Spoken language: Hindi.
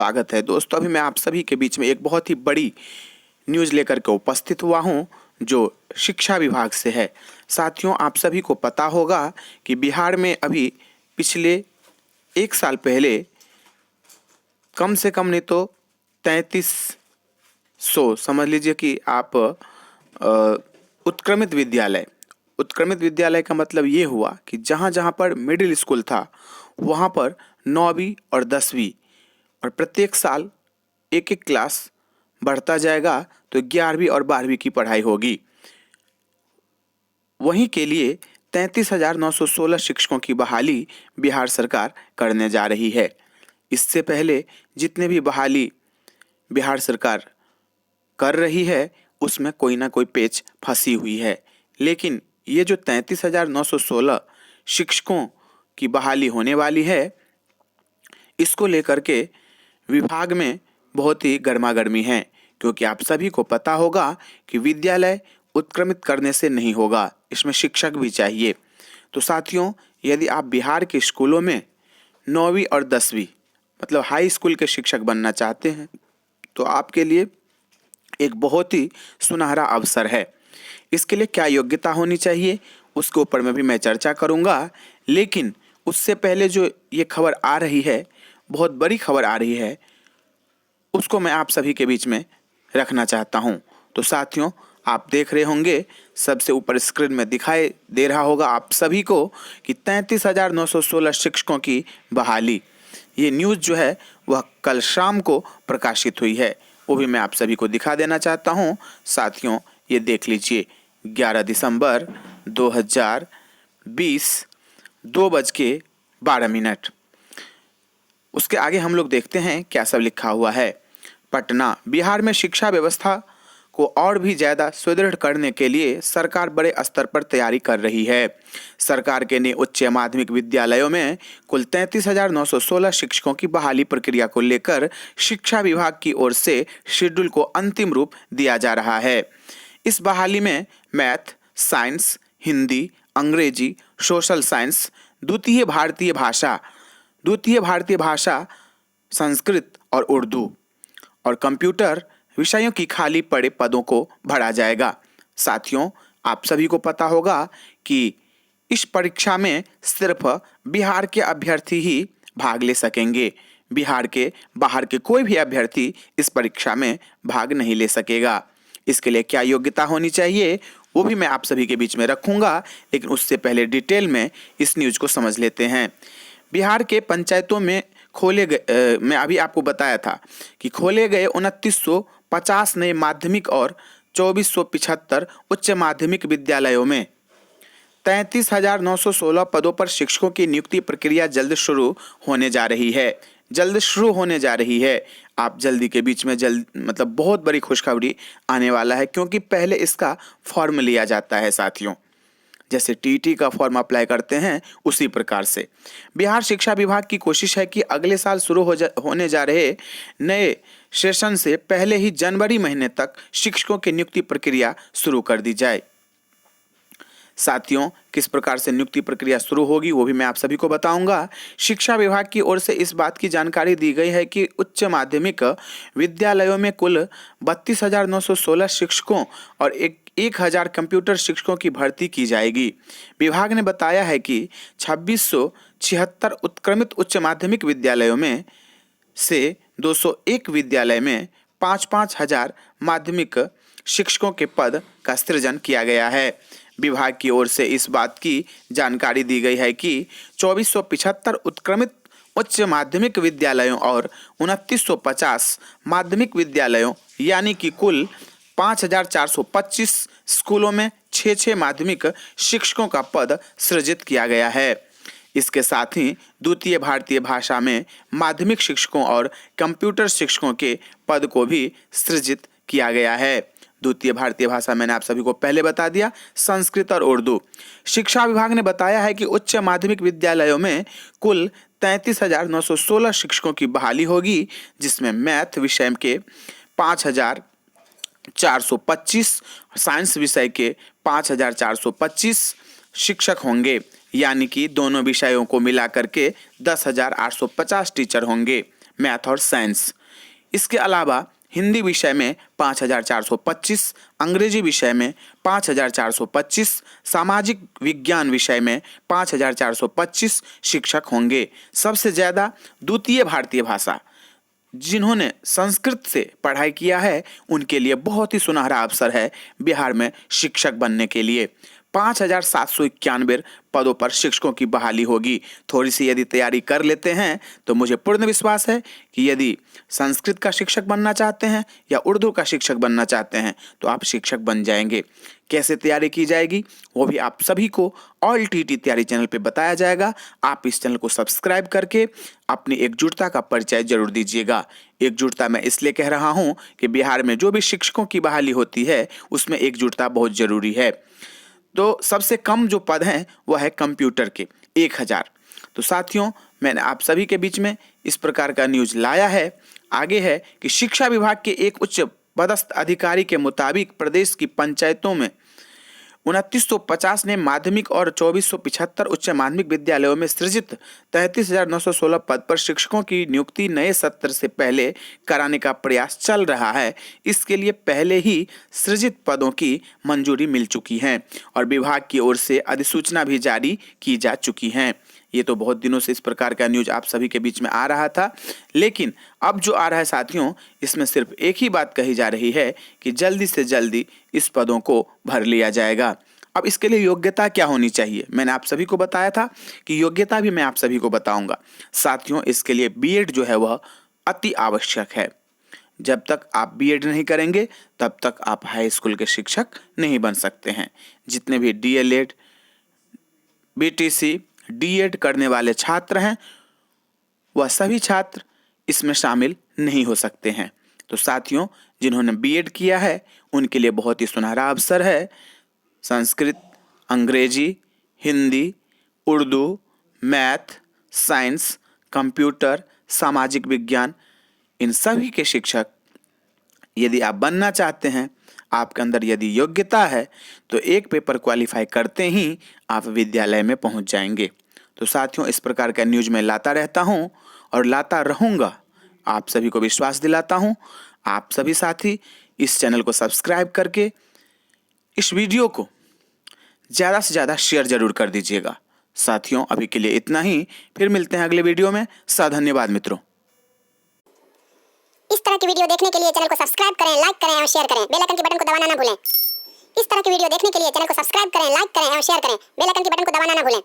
स्वागत है दोस्तों। अभी मैं आप सभी के बीच में एक बहुत ही बड़ी न्यूज़ लेकर के उपस्थित हुआ हूं जो शिक्षा विभाग से है। साथियों, आप सभी को पता होगा कि बिहार में अभी पिछले एक साल पहले कम से कम नहीं तो 3300 समझ लीजिए कि आप उत्क्रमित विद्यालय का मतलब ये हुआ कि जहाँ जहाँ पर मिडिल स्कूल था वहाँ पर 9वीं और 10वीं और प्रत्येक साल एक एक क्लास बढ़ता जाएगा तो 11वीं और 12वीं की पढ़ाई होगी। वहीं के लिए 33,916 शिक्षकों की बहाली बिहार सरकार करने जा रही है। इससे पहले जितने भी बहाली बिहार सरकार कर रही है उसमें कोई ना कोई पेच फंसी हुई है, लेकिन ये जो 33,916 शिक्षकों की बहाली होने वाली है इसको लेकर के विभाग में बहुत ही गर्मागर्मी है, क्योंकि आप सभी को पता होगा कि विद्यालय उत्क्रमित करने से नहीं होगा, इसमें शिक्षक भी चाहिए। तो साथियों, यदि आप बिहार के स्कूलों में 9वीं और 10वीं मतलब हाई स्कूल के शिक्षक बनना चाहते हैं तो आपके लिए एक बहुत ही सुनहरा अवसर है। इसके लिए क्या योग्यता होनी चाहिए उसके ऊपर में भी मैं चर्चा करूंगा, लेकिन उससे पहले जो ये खबर आ रही है, बहुत बड़ी खबर आ रही है, उसको मैं आप सभी के बीच में रखना चाहता हूं। तो साथियों, आप देख रहे होंगे सबसे ऊपर स्क्रीन में दिखाई दे रहा होगा आप सभी को कि 33,916 शिक्षकों की बहाली। ये न्यूज़ जो है वह कल शाम को प्रकाशित हुई है, वो भी मैं आप सभी को दिखा देना चाहता हूं। साथियों, ये देख लीजिए 11 दिसंबर 2020 2:12। उसके आगे हम लोग देखते हैं क्या सब लिखा हुआ है। पटना, बिहार में शिक्षा व्यवस्था को और भी ज़्यादा सुदृढ़ करने के लिए सरकार बड़े स्तर पर तैयारी कर रही है। सरकार के नए उच्च माध्यमिक विद्यालयों में कुल 33,916 शिक्षकों की बहाली प्रक्रिया को लेकर शिक्षा विभाग की ओर से शेड्यूल को अंतिम रूप दिया जा रहा है। इस बहाली में मैथ, साइंस, हिंदी, अंग्रेजी, सोशल साइंस, द्वितीय भारतीय भाषा, संस्कृत और उर्दू और कंप्यूटर विषयों की खाली पड़े पदों को भरा जाएगा। साथियों, आप सभी को पता होगा कि इस परीक्षा में सिर्फ बिहार के अभ्यर्थी ही भाग ले सकेंगे। बिहार के बाहर के कोई भी अभ्यर्थी इस परीक्षा में भाग नहीं ले सकेगा। इसके लिए क्या योग्यता होनी चाहिए वो भी मैं आप सभी के बीच में रखूंगा, लेकिन उससे पहले डिटेल में इस न्यूज़ को समझ लेते हैं। बिहार के पंचायतों में खोले गए, मैं अभी आपको बताया था कि खोले गए 2950 नए माध्यमिक और 2475 उच्च माध्यमिक विद्यालयों में 33,916 पदों पर शिक्षकों की नियुक्ति प्रक्रिया जल्द शुरू होने जा रही है। आप जल्दी के बीच में मतलब बहुत बड़ी खुशखबरी आने वाला है, क्योंकि पहले इसका फॉर्म लिया जाता है। साथियों, जैसे टीटी का फॉर्म अप्लाई करते हैं उसी प्रकार से बिहार शिक्षा विभाग की कोशिश है कि अगले साल शुरू होने जा रहे नए सेशन से पहले ही जनवरी महीने तक शिक्षकों की नियुक्ति प्रक्रिया शुरू कर दी जाए। साथियों, किस प्रकार से नियुक्ति प्रक्रिया शुरू होगी वो भी मैं आप सभी को बताऊंगा। शिक्षा विभाग की ओर से इस बात की जानकारी दी गई है कि उच्च माध्यमिक विद्यालयों में कुल 32,916 शिक्षकों और 1,000 कंप्यूटर शिक्षकों की भर्ती की जाएगी। विभाग ने बताया है कि 2676 उत्क्रमित उच्च माध्यमिक विद्यालयों में से 201 विद्यालय में 5-5 हजार माध्यमिक शिक्षकों के पद का सृजन किया गया है। विभाग की ओर से इस बात की जानकारी दी गई है कि 2475 उत्क्रमित उच्च माध्यमिक विद्यालयों और 2950 माध्यमिक विद्यालयों यानी कि कुल 5,425 स्कूलों में 6-6 माध्यमिक शिक्षकों का पद सृजित किया गया है। इसके साथ ही द्वितीय भारतीय भाषा में माध्यमिक शिक्षकों और कंप्यूटर शिक्षकों के पद को भी सृजित किया गया है। द्वितीय भारतीय भाषा मैंने आप सभी को पहले बता दिया, संस्कृत और उर्दू। शिक्षा विभाग ने बताया है कि उच्च माध्यमिक विद्यालयों में कुल 33,916 शिक्षकों की बहाली होगी, जिसमें मैथ विषय के 5,425, साइंस विषय के 5,425 शिक्षक होंगे, यानी कि दोनों विषयों को मिलाकर के 10,850 टीचर होंगे। मैथ और साइंस। इसके अलावा हिंदी विषय में 5,425, अंग्रेजी विषय में 5,425, सामाजिक विज्ञान विषय में 5,425 शिक्षक होंगे। सबसे ज़्यादा द्वितीय भारतीय भाषा जिन्होंने संस्कृत से पढ़ाई किया है उनके लिए बहुत ही सुनहरा अवसर है बिहार में शिक्षक बनने के लिए। 5,791 पदों पर शिक्षकों की बहाली होगी। थोड़ी सी यदि तैयारी कर लेते हैं तो मुझे पूर्ण विश्वास है कि यदि संस्कृत का शिक्षक बनना चाहते हैं या उर्दू का शिक्षक बनना चाहते हैं तो आप शिक्षक बन जाएंगे। कैसे तैयारी की जाएगी वो भी आप सभी को ऑल टीटी तैयारी चैनल पे बताया जाएगा। आप इस चैनल को सब्सक्राइब करके अपनी एकजुटता का परिचय जरूर दीजिएगा। एकजुटता मैं इसलिए कह रहा हूँ कि बिहार में जो भी शिक्षकों की बहाली होती है उसमें एकजुटता बहुत जरूरी है। तो सबसे कम जो पद हैं वह है कंप्यूटर के 1,000। तो साथियों मैंने आप सभी के बीच में इस प्रकार का न्यूज लाया है। आगे है कि शिक्षा विभाग के एक उच्च पदस्थ अधिकारी के मुताबिक प्रदेश की पंचायतों में 2950 ने माध्यमिक और 2475 उच्च माध्यमिक विद्यालयों में सृजित 33,916 पद पर शिक्षकों की नियुक्ति नए सत्र से पहले कराने का प्रयास चल रहा है। इसके लिए पहले ही सृजित पदों की मंजूरी मिल चुकी है और विभाग की ओर से अधिसूचना भी जारी की जा चुकी है। ये तो बहुत दिनों से इस प्रकार का न्यूज आप सभी के बीच में आ रहा था, लेकिन अब जो आ रहा है साथियों इसमें सिर्फ एक ही बात कही जा रही है कि जल्दी से जल्दी इस पदों को भर लिया जाएगा। अब इसके लिए योग्यता क्या होनी चाहिए मैंने आप सभी को बताया था कि योग्यता भी मैं आप सभी को बताऊंगा। साथियों इसके लिए बीएड जो है वह अति आवश्यक है। जब तक आप बीएड नहीं करेंगे तब तक आप हाई स्कूल के शिक्षक नहीं बन सकते हैं। जितने भी डीएलएड, बीटीसी, डीएड करने वाले छात्र हैं वह सभी छात्र इसमें शामिल नहीं हो सकते हैं। तो साथियों जिन्होंने बीएड किया है उनके लिए बहुत ही सुनहरा अवसर है। संस्कृत, अंग्रेजी, Hindi, Urdu, math, science, computer, सामाजिक विज्ञान, इन सभी के शिक्षक यदि आप बनना चाहते हैं, आपके अंदर यदि योग्यता है तो एक पेपर क्वालिफाई करते ही आप विद्यालय में पहुंच जाएंगे। तो साथियों इस प्रकार का न्यूज मैं लाता रहता हूं और लाता रहूंगा। आप सभी को विश्वास दिलाता हूं। आप सभी साथी इस चैनल को सब्सक्राइब करके इस वीडियो को ज़्यादा से ज़्यादा शेयर जरूर कर दीजिएगा। साथियों अभी के लिए इतना ही, फिर मिलते हैं अगले वीडियो में। धन्यवाद मित्रों। इस तरह की वीडियो देखने के लिए चैनल को सब्सक्राइब करें, लाइक करें और शेयर करें। बेल आइकन के बटन को दबाना ना भूलें। इस तरह की वीडियो देखने के लिए चैनल को सब्सक्राइब करें, लाइक करें और शेयर करें। बेल आइकन के बटन को दबाना ना भूलें।